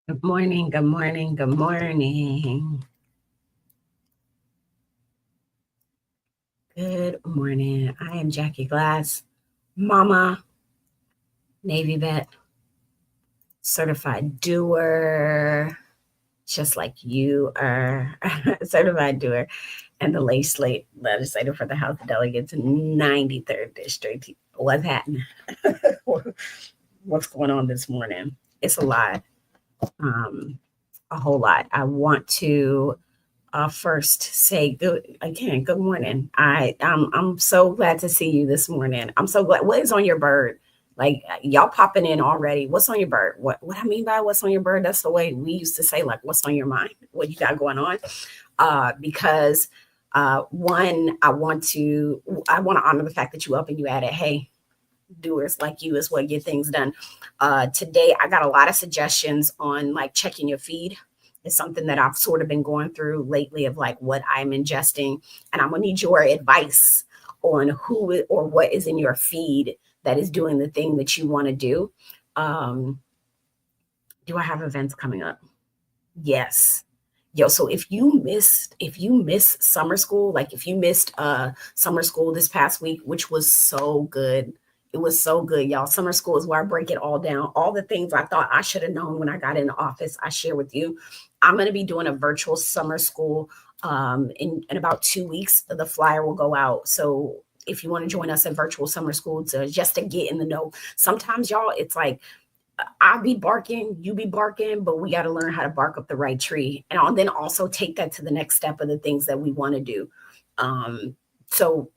Good morning, good morning, good morning. Good morning. I am Jackie Glass, mama, Navy vet, certified doer, just like you are, certified doer, and the legislator for the House of Delegates, 93rd District. What's happening? What's going on this morning? It's a lot, um, a whole lot. I want to first say good morning. I'm so glad to see you this morning. I'm so glad. What is on your bird? Like y'all popping in already. What's on your bird? What I mean by what's on your bird? That's the way we used to say, like, what's on your mind? What you got going on? Because one, I want to honor the fact that you up and you added, hey, doers like you is what get things done. Today, I got a lot of suggestions on like checking your feed. It's something that I've sort of been going through lately of like what I'm ingesting, and I'm gonna need your advice on who or what is in your feed that is doing the thing that you want to do. Um, do I have events coming up? Yes. Yo, so if you miss summer school, like if you missed summer school this past week, which was so good. It was so good, y'all. Summer school is where I break it all down. All the things I thought I should have known when I got in the office, I share with you. I'm going to be doing a virtual summer school in about 2 weeks. The flyer will go out. So if you want to join us at virtual summer school to just to get in the know, sometimes y'all, it's like I be barking, you be barking, but we got to learn how to bark up the right tree. And I'll then also take that to the next step of the things that we want to do. So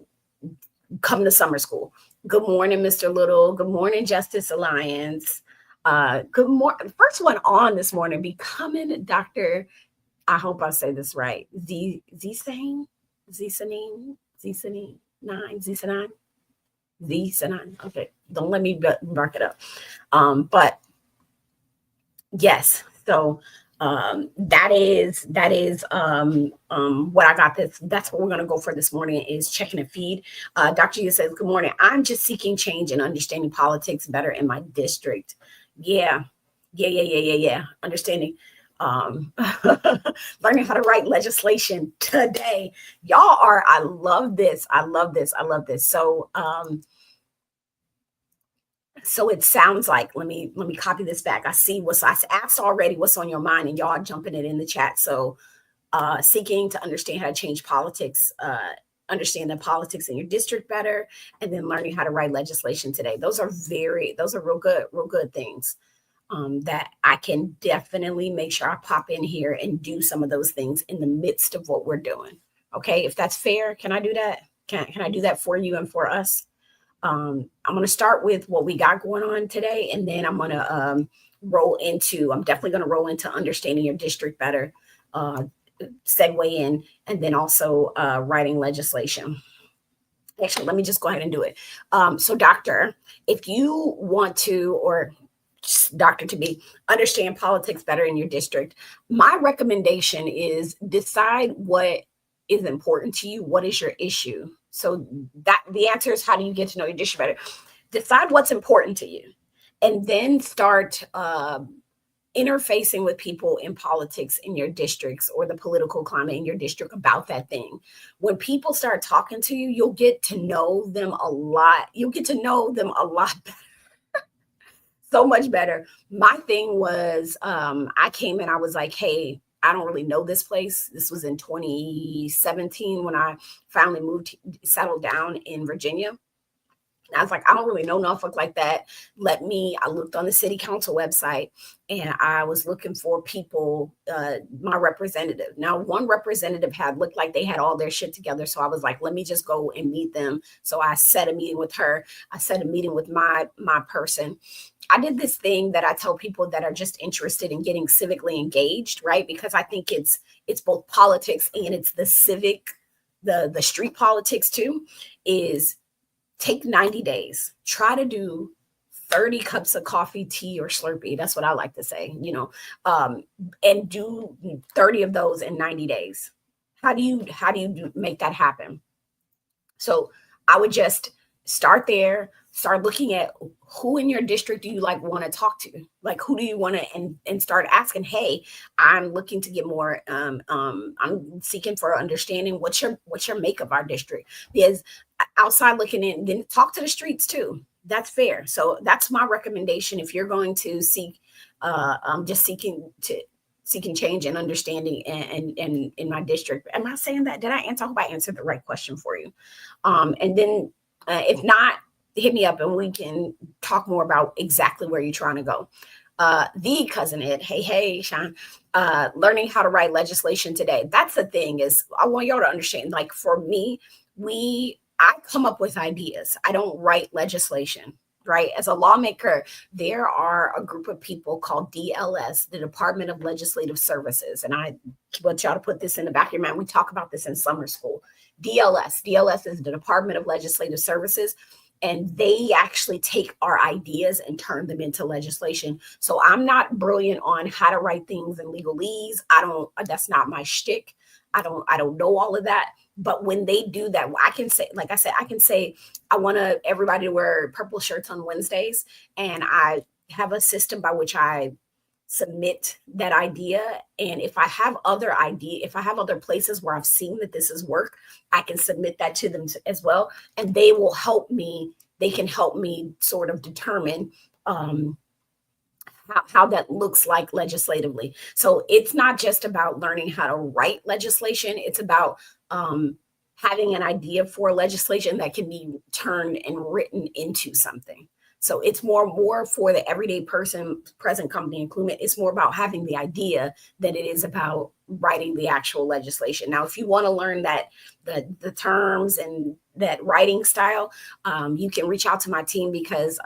come to summer school. Good morning, Mr. Little. Good morning, Justice Alliance. Good morning. First one on this morning, becoming Dr. I hope I say this right. Zisane, Zisanine, Zisanine, nine, Zisanine, Zisanine. Okay, don't let me mark it up. But yes. So that is what I got. That's what we're gonna go for this morning is checking a feed. Dr. Yu says, "Good morning. I'm just seeking change and understanding politics better in my district." Yeah, yeah. Understanding, um, learning how to write legislation today. Y'all are. I love this. I love this. I love this. So it sounds like let me copy this back. I see what's I asked already what's on your mind, and y'all are jumping it in the chat. So seeking to understand how to change politics, understand the politics in your district better, and then learning how to write legislation today. Those are real good things that I can definitely make sure I pop in here and do some of those things in the midst of what we're doing. Okay, if that's fair, can I do that? Can I do that for you and for us? I'm going to start with what we got going on today, and then I'm going to I'm definitely going to roll into understanding your district better, uh, segue in, and then also writing legislation. Actually, let me just go ahead and do it. So, Doctor, if you want to, or Doctor to be, understand politics better in your district, my recommendation is decide what is important to you. What is your issue? So that the answer is how do you get to know your district better? Decide what's important to you, and then start interfacing with people in politics in your districts or the political climate in your district about that thing. When people start talking to you, you'll get to know them a lot. You'll get to know them a lot better, so much better. My thing was, I came in, I was like, hey, I don't really know this place. This was in 2017 when I finally settled down in Virginia. And I was like, I don't really know Norfolk like that. I looked on the city council website and I was looking for people, my representative. Now, one representative had looked like they had all their shit together. So I was like, let me just go and meet them. So I set a meeting with her. I set a meeting with my person. I did this thing that I tell people that are just interested in getting civically engaged, right? Because I think it's both politics and it's the civic, the street politics too, is take 90 days, try to do 30 cups of coffee, tea, or Slurpee. That's what I like to say, and do 30 of those in 90 days. How do you make that happen? So I would just start there, start looking at who in your district do you like want to talk to, like who do you want to, and start asking, hey, I'm looking to get more, I'm seeking for understanding what's your make of our district. Because outside looking in, then talk to the streets too. That's fair. So that's my recommendation. If you're going to seek, I'm just seeking change and understanding and in my district. Am I saying that? Did I answer? I hope I answered the right question for you. And then if not, hit me up and we can talk more about exactly where you're trying to go. The cousin Ed, hey, Sean, learning how to write legislation today. That's the thing, is I want y'all to understand, like for me, I come up with ideas. I don't write legislation, right? As a lawmaker, there are a group of people called DLS, the Department of Legislative Services. And I want y'all to put this in the back of your mind. We talk about this in summer school. DLS is the Department of Legislative Services. And they actually take our ideas and turn them into legislation. So I'm not brilliant on how to write things in legalese. That's not my shtick. I don't know all of that. But when they do that, I can say, like I said, I want everybody to wear purple shirts on Wednesdays. And I have a system by which I submit that idea. And if I have other places where I've seen that this is work, I can submit that to them as well. And they can help me sort of determine how that looks like legislatively. So it's not just about learning how to write legislation. It's about having an idea for legislation that can be turned and written into something. So it's more for the everyday person, present company included. It's more about having the idea than it is about writing the actual legislation. Now, if you want to learn that the terms and that writing style, you can reach out to my team, because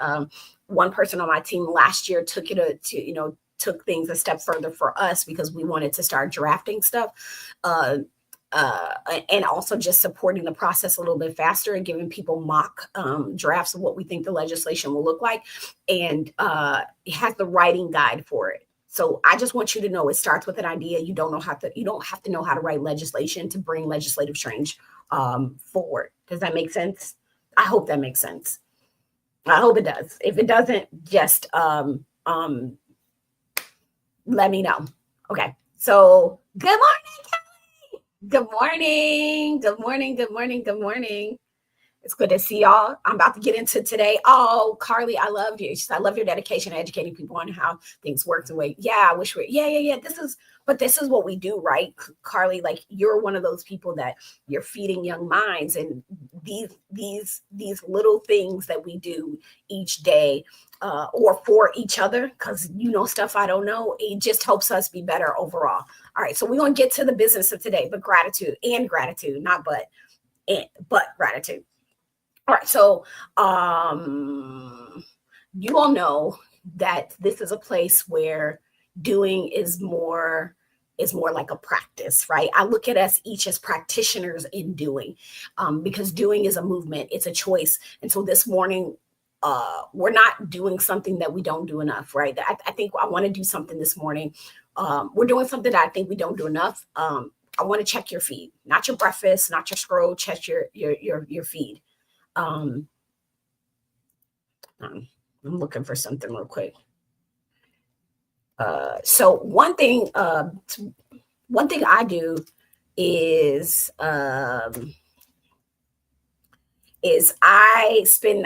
one person on my team last year took things a step further for us, because we wanted to start drafting stuff. And also just supporting the process a little bit faster and giving people mock drafts of what we think the legislation will look like. And it has the writing guide for it. So I just want you to know, it starts with an idea. You don't have to know how to write legislation to bring legislative change forward. Does that make sense? I hope that makes sense. I hope it does. If it doesn't, just let me know. Okay. So good morning, Kelly. Good morning. Good morning. Good morning. Good morning. It's good to see y'all. I'm about to get into today. Oh, Carly, I love you. I love your dedication to educating people on how things work the way. Yeah, I wish yeah. This is what we do, right? Carly, like you're one of those people that you're feeding young minds, and these little things that we do each day or for each other, because you know stuff I don't know. It just helps us be better overall. All right, so we're going to get to the business of today, but gratitude, not but gratitude. All right, so you all know that this is a place where doing is more like a practice, right? I look at us each as practitioners in doing, because doing is a movement, it's a choice. And so this morning, we're not doing something that we don't do enough, right? I think I want to do something this morning. We're doing something that I think we don't do enough. I want to check your feed, not your breakfast, not your scroll, check your feed. I'm looking for something real quick. So one thing I do is I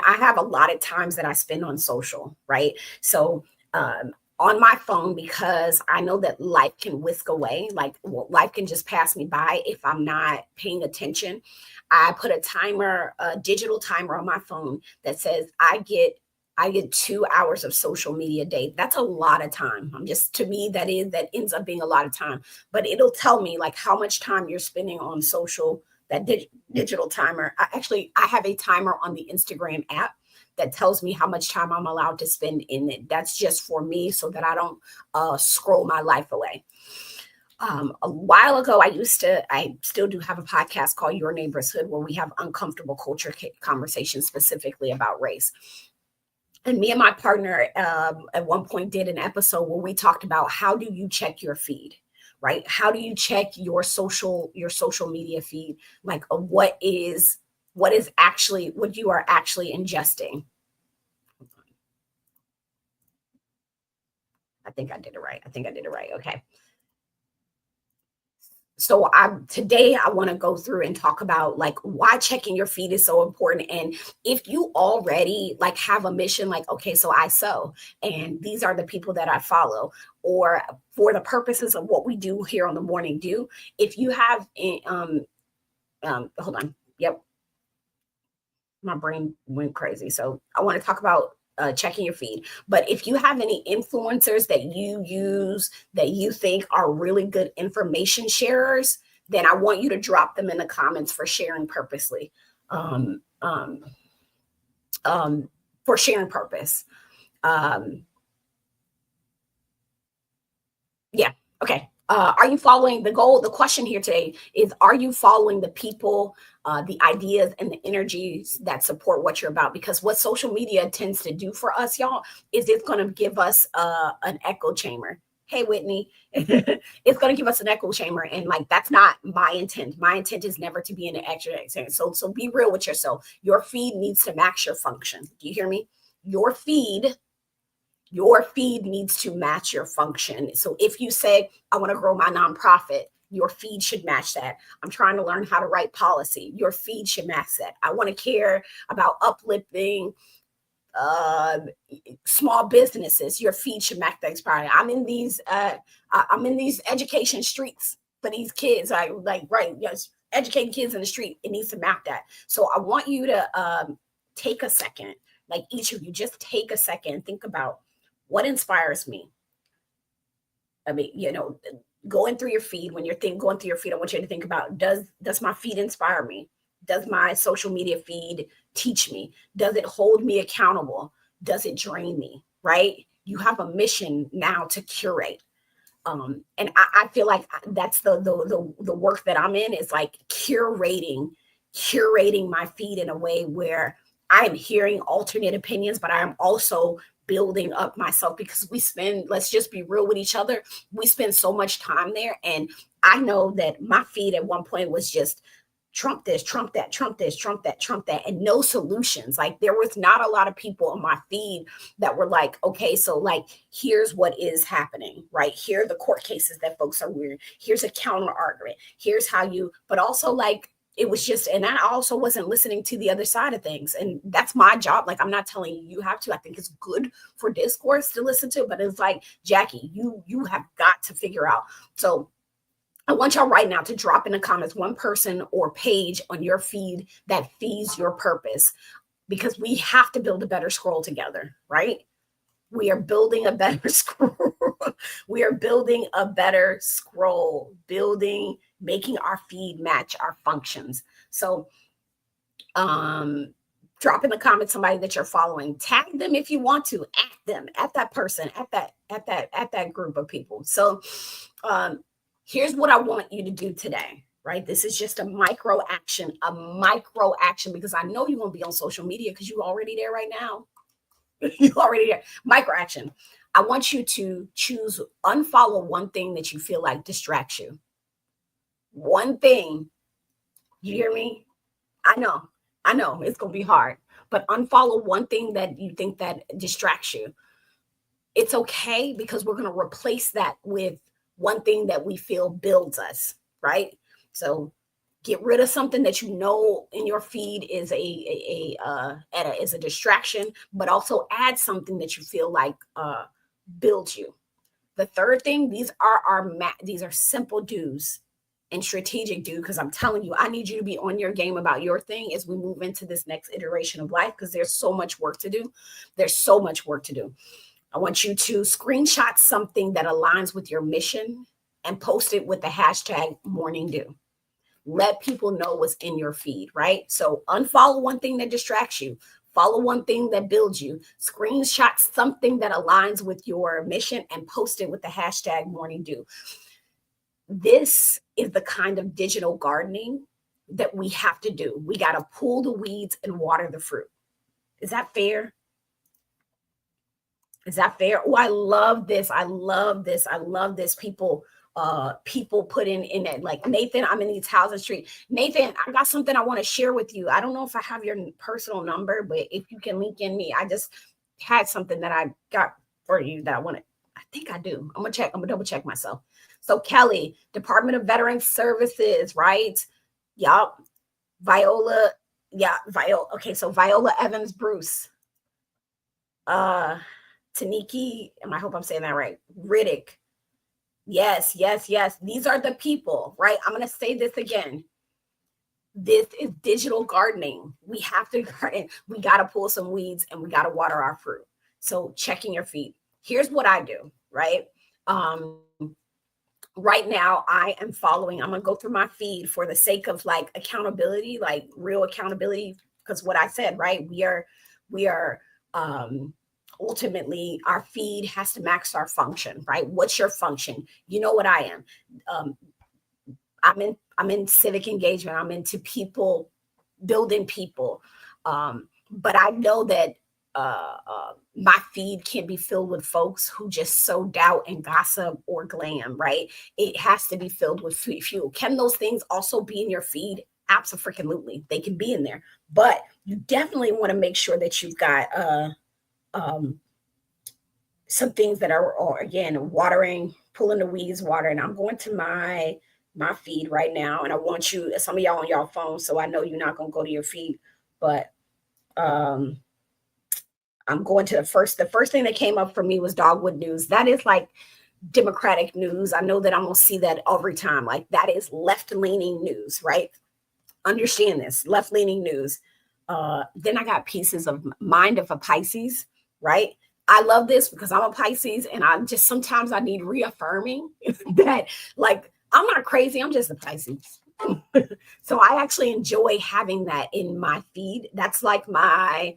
have a lot of times that I spend on social, right? So on my phone, because I know that life can whisk away, life can just pass me by if I'm not paying attention. I put a digital timer on my phone that says I get 2 hours of social media a day. That's a lot of time. To me, that ends up being a lot of time, but it'll tell me like how much time you're spending on social, that digital timer. I have a timer on the Instagram app that tells me how much time I'm allowed to spend in it. That's just for me so that I don't scroll my life away. A while ago, I still do have a podcast called Your Neighbor's Hood, where we have uncomfortable culture conversations specifically about race. And me and my partner at one point did an episode where we talked about how do you check your feed, right? How do you check your social media feed? Like what you are actually ingesting. I think I did it right. I think I did it right. Okay. So today I want to go through and talk about like why checking your feed is so important. And if you already like have a mission, like, okay, so I sew and these are the people that I follow, or for the purposes of what we do here on the Morning Dew, if you have hold on. Yep. My brain went crazy. So I want to talk about checking your feed. But if you have any influencers that you use that you think are really good information sharers, then I want you to drop them in the comments for sharing purposely. Um, um, for sharing purpose. Yeah. Okay. Are you following the goal? The question here today is, are you following the people, the ideas, and the energies that support what you're about? Because what social media tends to do for us, y'all, is it's going to give us an echo chamber. Hey, Whitney, it's going to give us an echo chamber. And like, that's not my intent. My intent is never to be in an extra. So be real with yourself. Your feed needs to match your function. Do you hear me? Your feed needs to match your function. So if you say, I want to grow my nonprofit, your feed should match that. I'm trying to learn how to write policy. Your feed should match that. I want to care about uplifting small businesses. Your feed should match that inspiring. I'm in these education streets for these kids. I like, right. Yes. Educating kids in the street. It needs to map that. So I want you to take a second, like each of you, just take a second and think about what inspires me. I mean, going through your feed, when you're going through your feed, I want you to think about, does my feed inspire me? Does my social media feed teach me? Does it hold me accountable? Does it drain me? Right? You have a mission now to curate. And I feel like that's the work that I'm in, is like curating my feed in a way where I'm hearing alternate opinions, but I'm also building up myself, because let's just be real with each other, we spend so much time there. And I know that my feed at one point was just Trump this, Trump that, Trump this, Trump that, Trump that, and no solutions. Like, there was not a lot of people on my feed that were like, okay, so like, here's what is happening, right? Here are the court cases that folks are weird. Here's a counter argument. Here's how but also like, it was just, and I also wasn't listening to the other side of things. And that's my job. Like, I'm not telling you have to. I think it's good for discourse to listen to, but it's like, Jackie, you have got to figure out. So I want y'all right now to drop in the comments one person or page on your feed that feeds your purpose, because we have to build a better scroll together, right? We are building a better scroll. We are building a better scroll, making our feed match our functions. So drop in the comments somebody that you're following, tag them if you want to, at them, at that person, at that group of people. So here's what I want you to do today, right? This is just a micro action, because I know you won't be on social media because you're already there right now. You already there. Micro action. I want you to unfollow one thing that you feel like distracts you. One thing. You hear me? I know it's going to be hard, but unfollow one thing that you think that distracts you. It's okay, because we're going to replace that with one thing that we feel builds us, right? So get rid of something that you know in your feed is a distraction, but also add something that you feel like builds you. The third thing, these are simple do's and strategic do, because I'm telling you, I need you to be on your game about your thing as we move into this next iteration of life, because there's so much work to do. I want you to screenshot something that aligns with your mission and post it with the hashtag Morning Dew. Let people know what's in your feed, right? So unfollow one thing that distracts you. Follow one thing that builds you. Screenshot something that aligns with your mission and post it with the hashtag Morning Dew. This is the kind of digital gardening that we have to do. We got to pull the weeds and water the fruit. Is that fair? Is that fair? Oh, I love this. People put in it, like, Nathan, I'm in East Housing Street. Nathan, I got something I want to share with you. I don't know if I have your personal number, but if you can link in me, I just had something that I got for you that I want to I think I do. I'm gonna check. I'm gonna double check myself. So Kelly, Department of Veteran Services, right? Yup. Viola, yeah, Viola. Okay, so Viola Evans Bruce, uh, Taniki, and I hope I'm saying that right. Riddick. Yes, yes, yes. These are the people, right? I'm gonna say this again. This is digital gardening. We have to garden. We got to pull some weeds and we got to water our fruit. So checking your feed. Here's what I do, right? Um, right now I am following, I'm going to go through my feed for the sake of like accountability, like real accountability. Because what I said, right? We are ultimately our feed has to max our function, right? What's your function? You know what I am. Um, I'm in civic engagement. I'm into people, building people. But I know that my feed can be filled with folks who just sow doubt and gossip or glam, right? It has to be filled with fuel. Can those things also be in your feed? Absolutely. They can be in there. But you definitely want to make sure that you've got um, some things that are again watering, pulling the weeds, watering. I'm going to my feed right now, and I want you, some of y'all on y'all phone, so I know you're not gonna go to your feed, but um I'm going to the first thing that came up for me was Dogwood News. That is like Democratic news. I know that I'm gonna see that every time. Like that is left-leaning news, right? Understand this, left-leaning news. Then I got pieces of Mind of a Pisces, right? I love this because I'm a Pisces and I just sometimes I need reaffirming that like I'm not crazy, I'm just a Pisces. So I actually enjoy having that in my feed. That's like my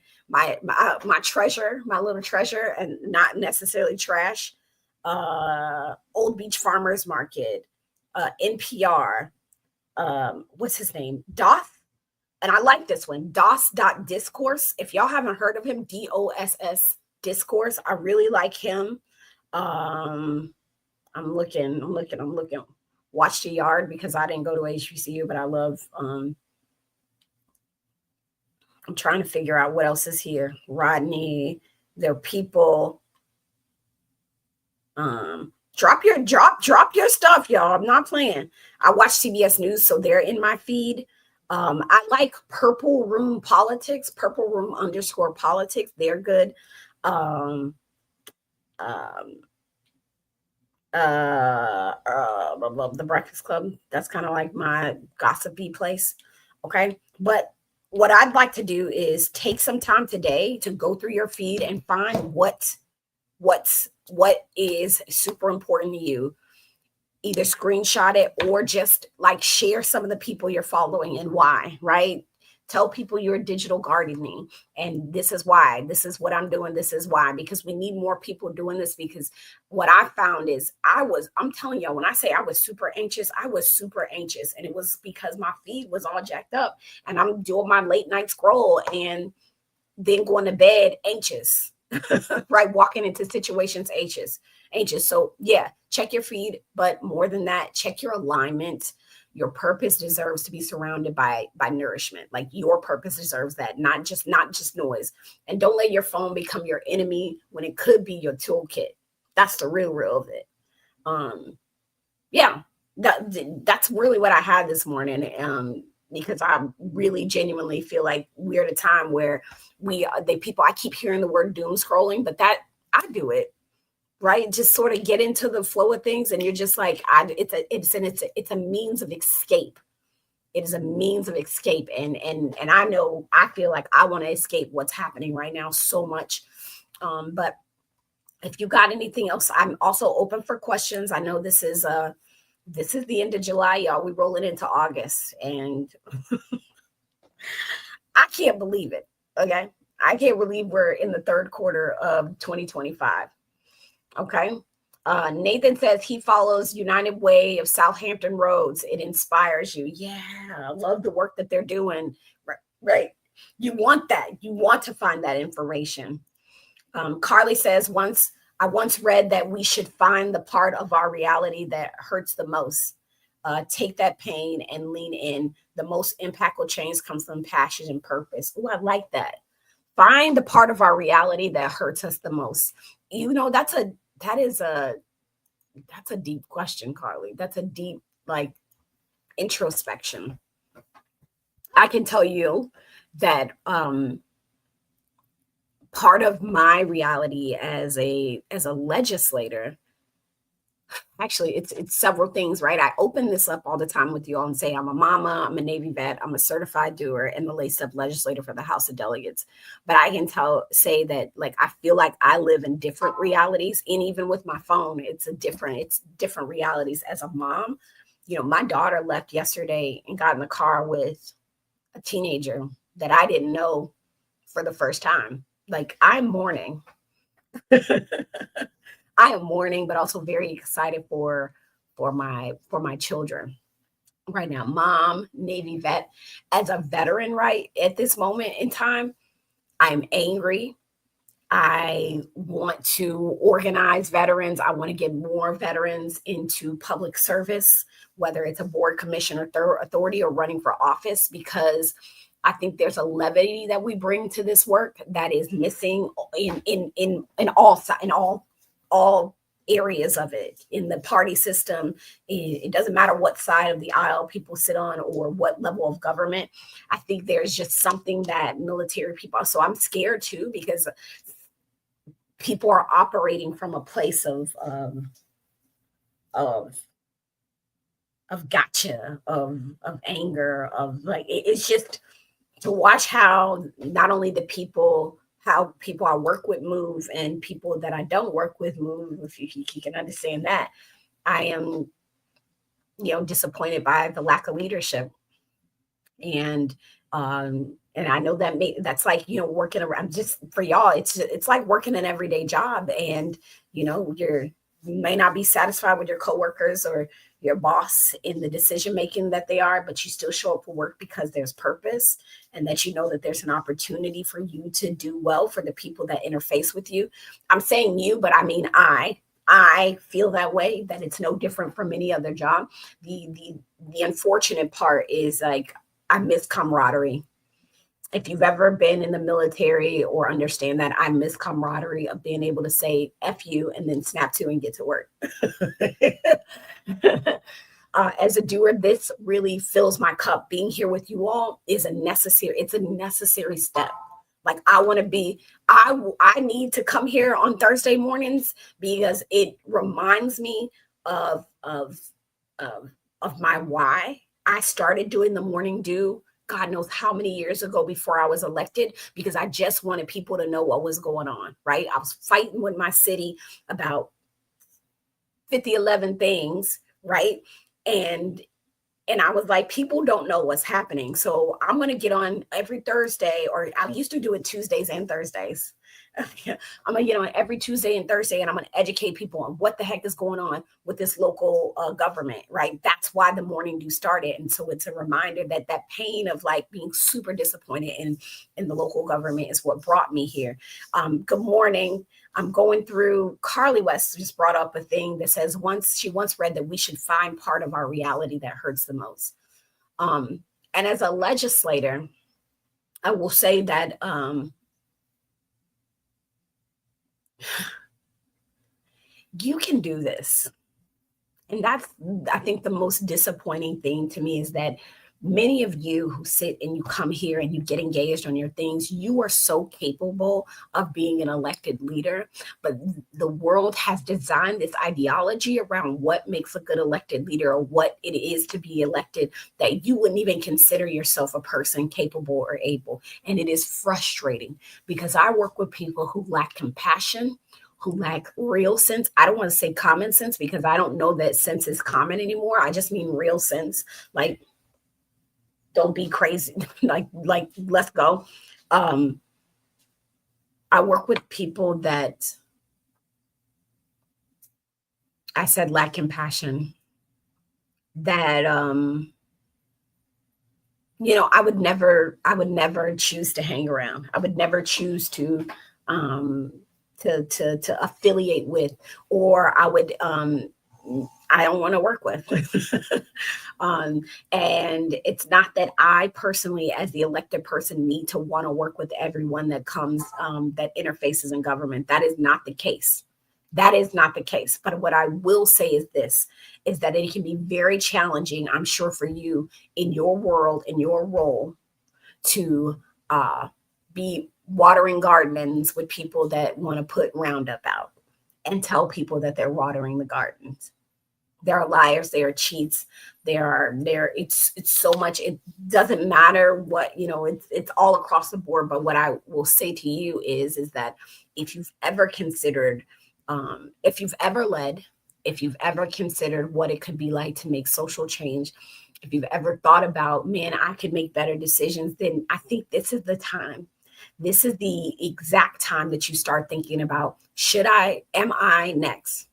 treasure, my little treasure, and not necessarily trash. Old Beach Farmers Market, NPR, what's his name? Doth. And I like this one, Discourse. If y'all haven't heard of him, DOSS Discourse, I really like him. Um, I'm looking. Watch the Yard because I didn't go to HBCU, but I love. I'm trying to figure out what else is here. Rodney, there are people. Drop your stuff, y'all. I'm not playing. I watch CBS News, so they're in my feed. I like Purple Room Politics, Purple Room _ politics. They're good. Um, um, the Breakfast Club. That's kind of like my gossipy place. Okay. But what I'd like to do is take some time today to go through your feed and find what is super important to you. Either screenshot it or just like share some of the people you're following and why, right? Tell people you're digital gardening and this is why. This is what I'm doing. This is why, because we need more people doing this. Because what I found is I'm telling y'all, when I say I was super anxious, I was super anxious. And it was because my feed was all jacked up and I'm doing my late night scroll and then going to bed anxious, right? Walking into situations anxious. So yeah, check your feed, but more than that, check your alignment. Your purpose deserves to be surrounded by nourishment. Like your purpose deserves that, not just noise. And don't let your phone become your enemy when it could be your toolkit. That's the real of it. Yeah, that's really what I had this morning. Because I really genuinely feel like we're at a time where I keep hearing the word doom scrolling, but that I do it, right? Just sort of get into the flow of things, and you're just like, it's a means of escape. It is a means of escape, and I know I feel like I want to escape what's happening right now so much. But if you got anything else, I'm also open for questions. I know this is the end of July, y'all. We rolling into August, and I can't believe it. Okay, I can't believe we're in the third quarter of 2025. Okay. Nathan says he follows United Way of Southampton Roads. It inspires you. Yeah, I love the work that they're doing. Right. You want that. You want to find that information. Carly says, I once read that we should find the part of our reality that hurts the most. Take that pain and lean in. The most impactful change comes from passion and purpose. Oh, I like that. Find the part of our reality that hurts us the most. You know, that is a that's a deep question, Carly. That's a deep, like, introspection. I can tell you that part of my reality as a legislator, actually, it's several things, right? I open this up all the time with you all and say I'm a mama, I'm a Navy vet, I'm a certified doer, and the laced up legislator for the House of Delegates. But I can say that, like, I feel like I live in different realities, and even with my phone, it's different realities. As a mom, my daughter left yesterday and got in the car with a teenager that I didn't know for the first time. Like, I'm mourning. I am mourning, but also very excited for my children right now. Mom, Navy vet, as a veteran, right at this moment in time, I'm angry. I want to organize veterans. I want to get more veterans into public service, whether it's a board, commission, or authority, or running for office, because I think there's a levity that we bring to this work that is missing in all areas of it, in the party system. It doesn't matter what side of the aisle people sit on or what level of government. I think there's just something that military people. So I'm scared too, because people are operating from a place of gotcha, of anger, of, like, it's just to watch how not only how people I work with move, and people that I don't work with move, if you can understand that. I am, disappointed by the lack of leadership. And I know that's like, working around, just for y'all, it's like working an everyday job, and you may not be satisfied with your coworkers or your boss in the decision making that they are, but you still show up for work because there's purpose, and that that there's an opportunity for you to do well for the people that interface with you. I'm saying you, but I mean I feel that way, that it's no different from any other job. The unfortunate part is, like, I miss camaraderie. If you've ever been in the military or understand that, I miss camaraderie of being able to say F you and then snap to and get to work. As a doer, this really fills my cup. Being here with you all it's a necessary step. Like, I need to come here on Thursday mornings because it reminds me of my why. I started doing the morning dew, God knows how many years ago, before I was elected, because I just wanted people to know what was going on, right? I was fighting with my city about 50-11 things, right? And I was like, people don't know what's happening. So I'm going to get on every Thursday, or I used to do it Tuesdays and Thursdays. I'm going to get on every Tuesday and Thursday, and I'm going to educate people on what the heck is going on with this local government, right? That's why the morning dew started. And so it's a reminder that pain of, like, being super disappointed in the local government is what brought me here. Good morning. I'm going through, Carly West just brought up a thing that says she once read that we should find part of our reality that hurts the most. And as a legislator, I will say that you can do this. And that's, I think, the most disappointing thing to me is that many of you who sit and you come here and you get engaged on your things, you are so capable of being an elected leader, but the world has designed this ideology around what makes a good elected leader, or what it is to be elected, that you wouldn't even consider yourself a person capable or able. And it is frustrating, because I work with people who lack compassion, who lack real sense. I don't want to say common sense, because I don't know that sense is common anymore. I just mean real sense. Like, don't be crazy. like, let's go. I work with people that I said lack compassion, that, I would never choose to hang around. I would never choose to affiliate with, or I don't want to work with. And it's not that I personally, as the elected person, need to want to work with everyone that comes, that interfaces in government. That is not the case. That is not the case. But what I will say is this, is that it can be very challenging, I'm sure, for you in your world, in your role, to be watering gardens with people that want to put Roundup out and tell people that they're watering the gardens. There are liars, there are cheats, it's so much, it doesn't matter what, it's all across the board. But what I will say to you is that if you've ever considered, if you've ever led, if you've ever considered what it could be like to make social change, if you've ever thought about, man, I could make better decisions, then I think this is the time. This is the exact time that you start thinking about, am I next?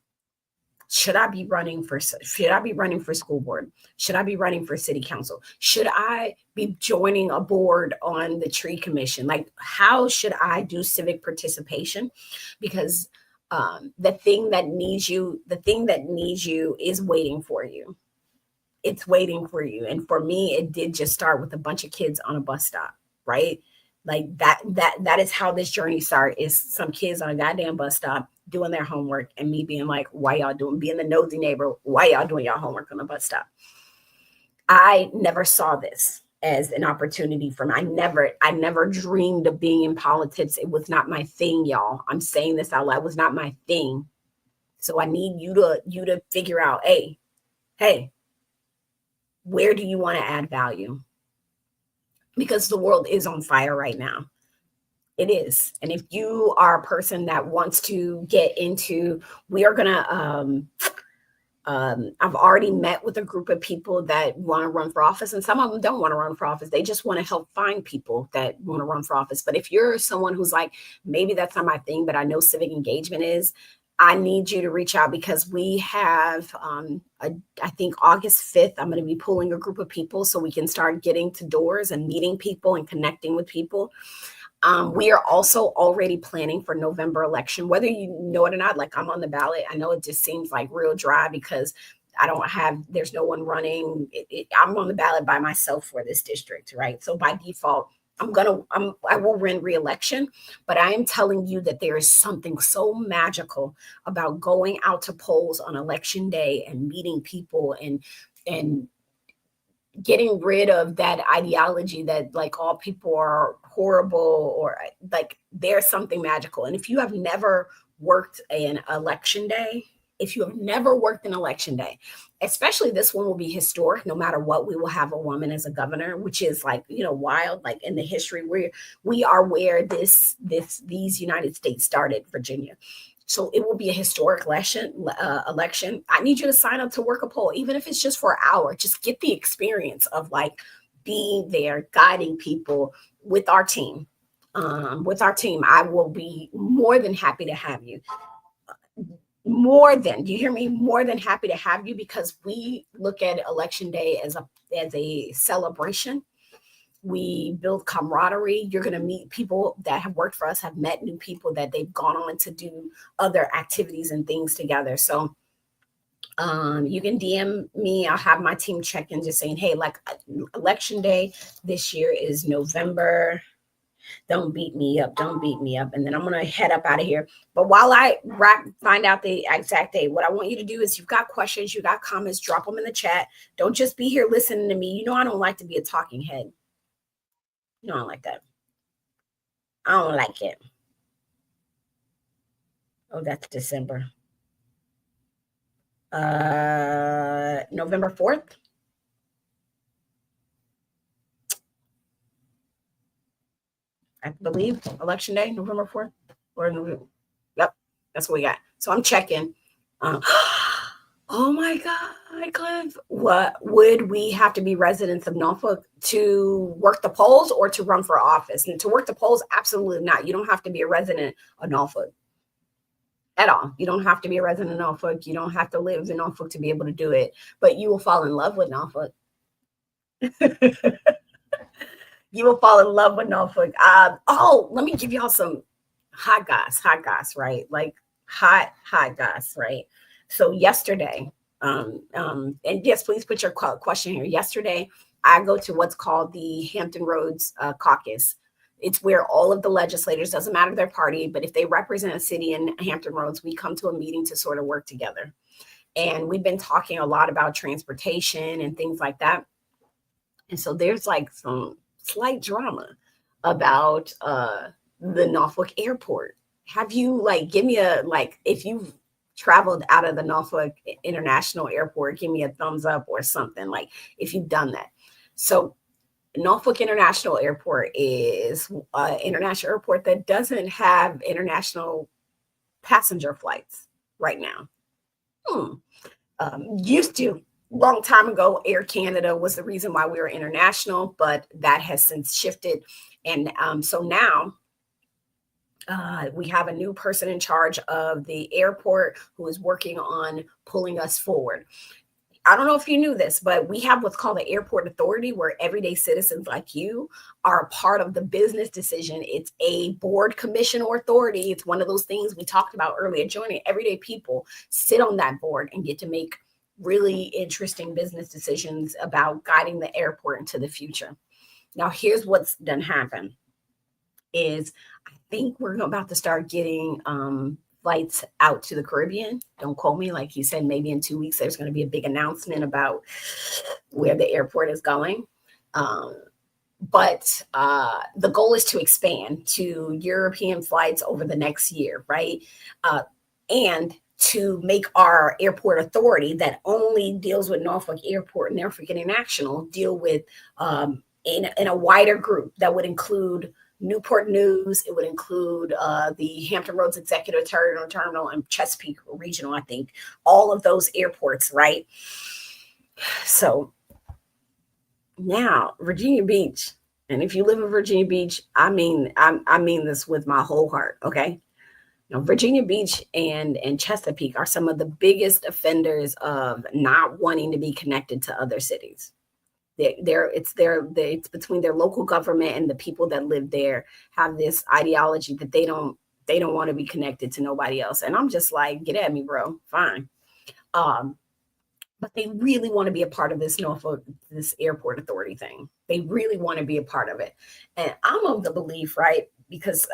Should I be running for school board? Should I be running for city council? Should I be joining a board on the tree commission? Like, how should I do civic participation? Because the thing that needs you is waiting for you. It's waiting for you. And for me, it did just start with a bunch of kids on a bus stop, right? Like that is how this journey started, is some kids on a goddamn bus stop doing their homework, and me being like, why y'all being the nosy neighbor, why y'all doing y'all homework on a bus stop? I never saw this as an opportunity for me. I never dreamed of being in politics. It was not my thing, y'all. I'm saying this out loud. It was not my thing. So I need you to figure out, hey, where do you want to add value? Because the world is on fire right now. It is. And if you are a person that wants to get into, we are going to, I've already met with a group of people that want to run for office, and some of them don't want to run for office. They just want to help find people that want to run for office. But if you're someone who's like, maybe that's not my thing, but I know civic engagement is, I need you to reach out, because we have, I think August 5th, I'm going to be pulling a group of people so we can start getting to doors and meeting people and connecting with people. We are also already planning for November election, whether you know it or not. Like, I'm on the ballot. I know it just seems like real dry because there's no one running. I'm on the ballot by myself for this district, right? So by default, I will win re-election, but I am telling you that there is something so magical about going out to polls on election day and meeting people and getting rid of that ideology that like all people are horrible, or like there's something magical. And if you have never worked an election day, especially this one will be historic. No matter what, we will have a woman as a governor, which is like, wild. Like, in the history, we are where these United States started, Virginia. So it will be a historic election. I need you to sign up to work a poll, even if it's just for an hour. Just get the experience of like being there, guiding people with our team. I will be more than happy to have you. You hear me? More than happy to have you, because we look at election day as a celebration. We build camaraderie. You're going to meet people that have worked for us, have met new people that they've gone on to do other activities and things together. So you can DM me. I'll have my team check in, just saying, hey, like, election day this year is November. Don't beat me up. And then I'm going to head up out of here. But while I find out the exact date, what I want you to do is, you've got questions, you got comments, drop them in the chat. Don't just be here listening to me. I don't like to be a talking head. I don't like that. I don't like it. Oh, that's December. November 4th. I believe election day, November 4th. Yep, that's what we got. So I'm checking. Oh my God, Cliff. What would we have to be residents of Norfolk to work the polls or to run for office? And to work the polls, absolutely not. You don't have to be a resident of Norfolk at all. You don't have to be a resident of Norfolk. You don't have to live in Norfolk to be able to do it, but you will fall in love with Norfolk. You will fall in love with Norfolk. Let me give y'all some hot goss, right? Like hot goss, right? So yesterday, and yes, please put your question here. Yesterday, I go to what's called the Hampton Roads Caucus. It's where all of the legislators, doesn't matter their party, but if they represent a city in Hampton Roads, we come to a meeting to sort of work together. And we've been talking a lot about transportation and things like that. And so there's like some slight drama about the Norfolk airport. Have you give me a, if you've traveled out of the Norfolk International Airport, give me a thumbs up or something, like if you've done that. So Norfolk International Airport is an international airport that doesn't have international passenger flights right now. Used to, long time ago, Air Canada was the reason why we were international, but that has since shifted. And so now we have a new person in charge of the airport who is working on pulling us forward. I don't know if you knew this, but we have what's called the airport authority, where everyday citizens like you are a part of the business decision. It's a board, commission, or authority. It's one of those things we talked about earlier. Joining everyday people sit on that board and get to make really interesting business decisions about guiding the airport into the future. Now, here's what's done happen is I think we're about to start getting flights out to the Caribbean. Don't quote me. Like he said, maybe in 2 weeks, there's going to be a big announcement about where the airport is going. But the goal is to expand to European flights over the next year, right? And to make our airport authority that only deals with Norfolk Airport and Norfolk International deal with in a wider group that would include Newport News. It would include the Hampton Roads Executive Terminal and Chesapeake Regional, I think, all of those airports, right? So now Virginia Beach, and if you live in Virginia Beach, I mean this with my whole heart, okay? Now, Virginia Beach and Chesapeake are some of the biggest offenders of not wanting to be connected to other cities. It's between their local government and the people that live there have this ideology that they don't want to be connected to nobody else. And I'm just like, get at me, bro. Fine. But they really want to be a part of this this airport authority thing. They really want to be a part of it. And I'm of the belief, right, because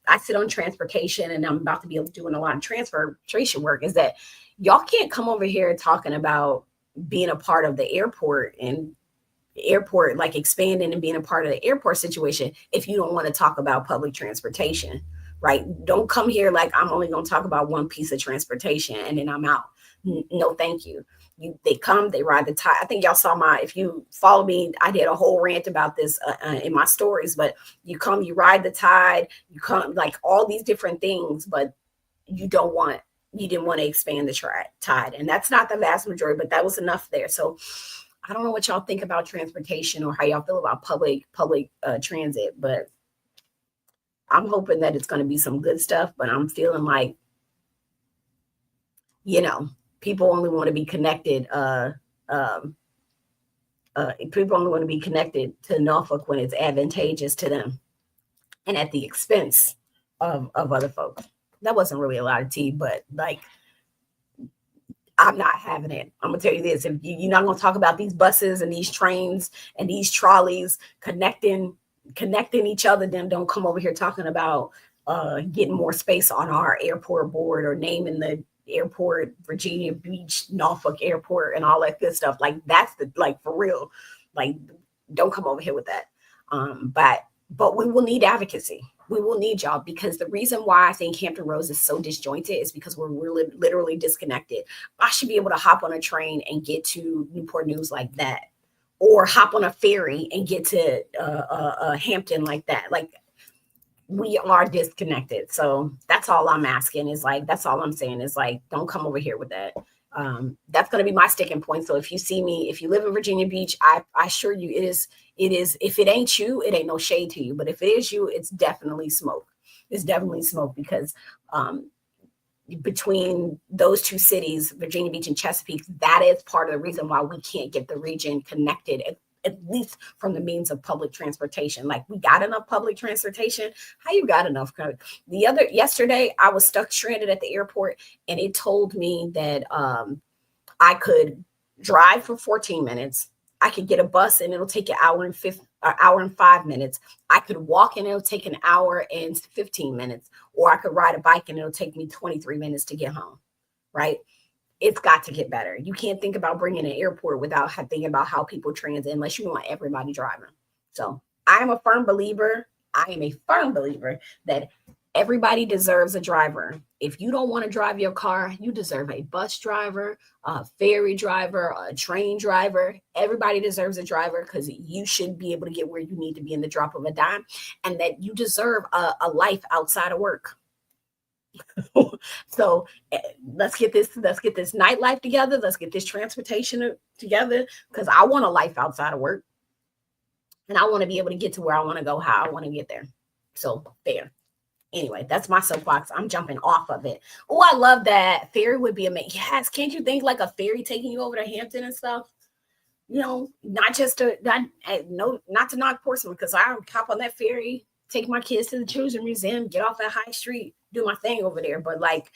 I sit on transportation and I'm about to be doing a lot of transportation work, is that y'all can't come over here talking about being a part of the airport and airport, like expanding and being a part of the airport situation, if you don't want to talk about public transportation, right? Don't come here like I'm only going to talk about one piece of transportation and then I'm out. No, thank you. They come, they ride the tide. I think y'all saw if you follow me, I did a whole rant about this in my stories, but you come, you ride the tide, you come, like all these different things, but you didn't want to expand the tide. And that's not the vast majority, but that was enough there. So I don't know what y'all think about transportation or how y'all feel about public transit, but I'm hoping that it's going to be some good stuff. But I'm feeling like, people only want to be connected. People only want to be connected to Norfolk when it's advantageous to them, and at the expense of other folks. That wasn't really a lot of tea, but I'm not having it. I'm gonna tell you this: if you're not gonna talk about these buses and these trains and these trolleys connecting each other, then don't come over here talking about getting more space on our airport board or naming the airport Virginia Beach, Norfolk Airport, and all that good stuff. Like that's for real. Like, don't come over here with that. But we will need advocacy. We will need y'all, because the reason why I think Hampton Roads is so disjointed is because we're literally disconnected. I should be able to hop on a train and get to Newport News like that, or hop on a ferry and get to Hampton like that. Like, we are disconnected. So that's all I'm asking is that's all I'm saying is don't come over here with that. That's going to be my sticking point. So if you see me, if you live in Virginia Beach, I assure you it is, if it ain't you, it ain't no shade to you, but if it is you, it's definitely smoke. It's definitely smoke, because between those two cities, Virginia Beach and Chesapeake, that is part of the reason why we can't get the region connected, at least from the means of public transportation. Like, we got enough public transportation. How you got enough? Yesterday, I was stranded at the airport, and it told me that I could drive for 14 minutes. I could get a bus, and it'll take an hour and an hour and 5 minutes. I could walk and it'll take an hour and 15 minutes, or I could ride a bike and it'll take me 23 minutes to get home, right? It's got to get better. You can't think about bringing an airport without thinking about how people transit unless you want everybody driving. So I am a firm believer that everybody deserves a driver. If you don't want to drive your car, you deserve a bus driver, a ferry driver, a train driver. Everybody deserves a driver because you should be able to get where you need to be in the drop of a dime, and that you deserve a life outside of work. So let's get this nightlife together. Let's get this transportation together, because I want a life outside of work, and I want to be able to get to where I want to go, how I want to get there. So there. Anyway, that's my soapbox. I'm jumping off of it. Oh, I love that. Ferry would be amazing. Yes, can't you think like a ferry taking you over to Hampton and stuff? You know, not to knock Portsmouth, because I hop on that ferry, take my kids to the Children's Museum, get off at High Street, do my thing over there. But like,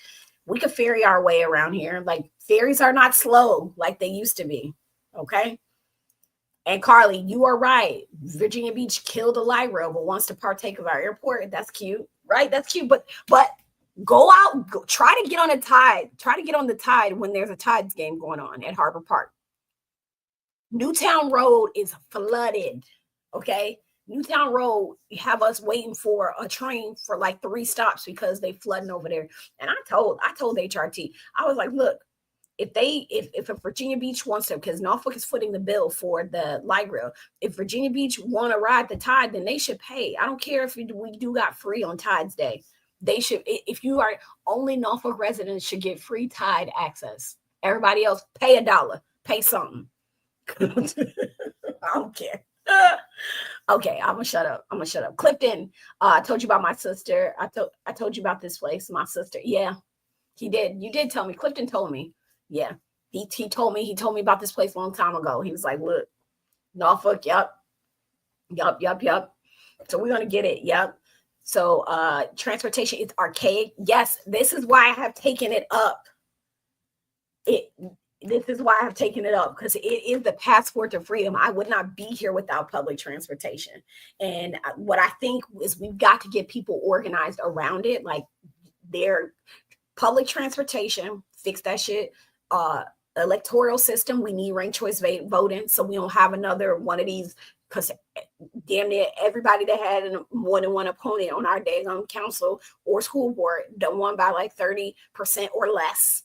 we could ferry our way around here. Like, ferries are not slow like they used to be. Okay. And Carly, you are right. Virginia Beach killed a light rail, but wants to partake of our airport. That's cute, right? That's cute. But go out, try to get on a tide. Try to get on the tide when there's a Tides game going on at Harbor Park. Newtown Road is flooded. Okay. Newtown Road, you have us waiting for a train for like 3 stops because they flooding over there. And I told HRT, I was like, look, if Virginia Beach wants to, because Norfolk is footing the bill for the light rail. If Virginia Beach want to ride the tide, then they should pay. I don't care if we do got free on Tides Day. They should. If you are, only Norfolk residents should get free tide access. Everybody else pay $1, pay something. I don't care. Okay, I'm gonna shut up. Clifton, I told you about my sister. I told you about this place. My sister. Yeah, he did. You did tell me. Clifton told me. Yeah, he told me about this place a long time ago. He was like, look, Norfolk, yep. So we're gonna get it. Yep. So transportation is archaic. Yes, this is why I have taken it up. This is why I've taken it up, because it is the passport to freedom. I would not be here without public transportation. And what I think is we've got to get people organized around it. Like, their public transportation, fix that shit. Electoral system, we need ranked choice voting, so we don't have another one of these, because damn near everybody that had more than one opponent on our daggone council or school board done won by like 30% or less.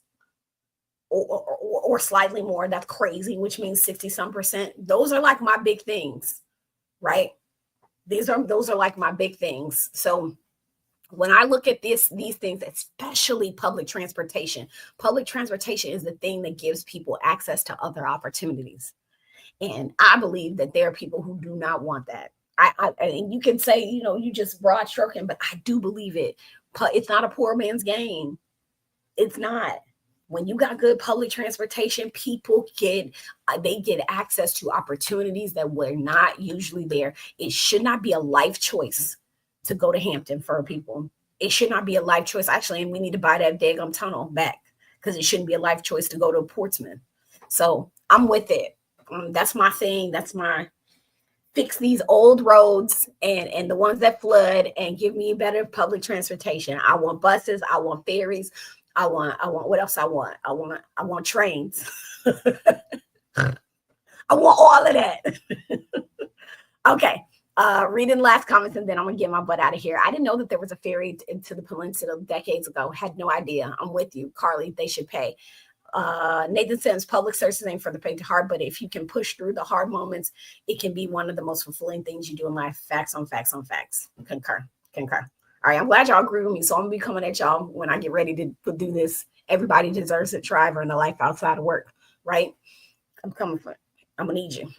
Or slightly more. That's crazy, which means 60-some%. Those are like my big things, right? Those are like my big things. So when I look at these things, especially public transportation is the thing that gives people access to other opportunities. And I believe that there are people who do not want that. And you can say, you just broad stroking, but I do believe it. It's not a poor man's game. It's not. When you got good public transportation, people get access to opportunities that were not usually there. It should not be a life choice to go to Hampton for people. It should not be a life choice. Actually, and we need to buy that daggum tunnel back, because it shouldn't be a life choice to go to Portsmouth. So I'm with it. That's my thing. That's my fix these old roads and the ones that flood, and give me better public transportation. I want buses. I want ferries. I want what else I want? I want trains. I want all of that. Okay. Reading last comments, and then I'm gonna get my butt out of here. I didn't know that there was a ferry into the peninsula decades ago. Had no idea. I'm with you, Carly. They should pay. Nathan says public services ain't for the faint of heart, but if you can push through the hard moments, it can be one of the most fulfilling things you do in life. Facts on facts on facts. Concur. All right, I'm glad y'all agree with me. So I'm gonna be coming at y'all when I get ready to do this. Everybody deserves a driver and a life outside of work, right? I'm coming for it. I'm gonna need you.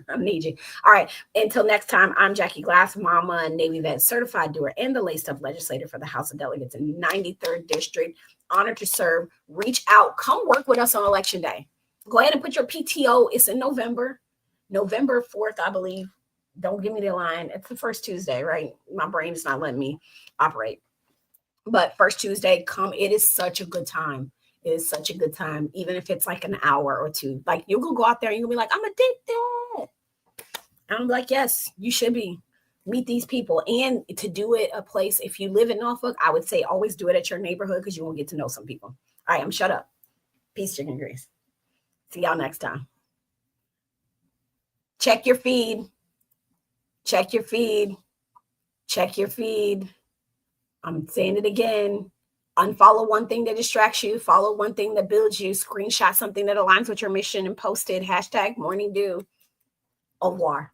I need you. All right. Until next time, I'm Jackie Glass, mama and Navy vet, certified doer, and the laced up legislator for the House of Delegates in 93rd District. Honored to serve. Reach out. Come work with us on Election Day. Go ahead and put your PTO. It's in November 4th, I believe. Don't give me the line. It's the first Tuesday, right? My brain is not letting me operate. But first Tuesday, come. It is such a good time. It is such a good time, even if it's like an hour or two. Like, you're going to go out there and you'll be like, I'm addicted. I'm like, yes, you should be. Meet these people. And to do it a place, if you live in Norfolk, I would say always do it at your neighborhood because you won't get to know some people. All right, I'm shut up. Peace, chicken grease. See y'all next time. Check your feed. Check your feed. Check your feed. I'm saying it again. Unfollow one thing that distracts you. Follow one thing that builds you. Screenshot something that aligns with your mission and post it. #morning dew. Au revoir.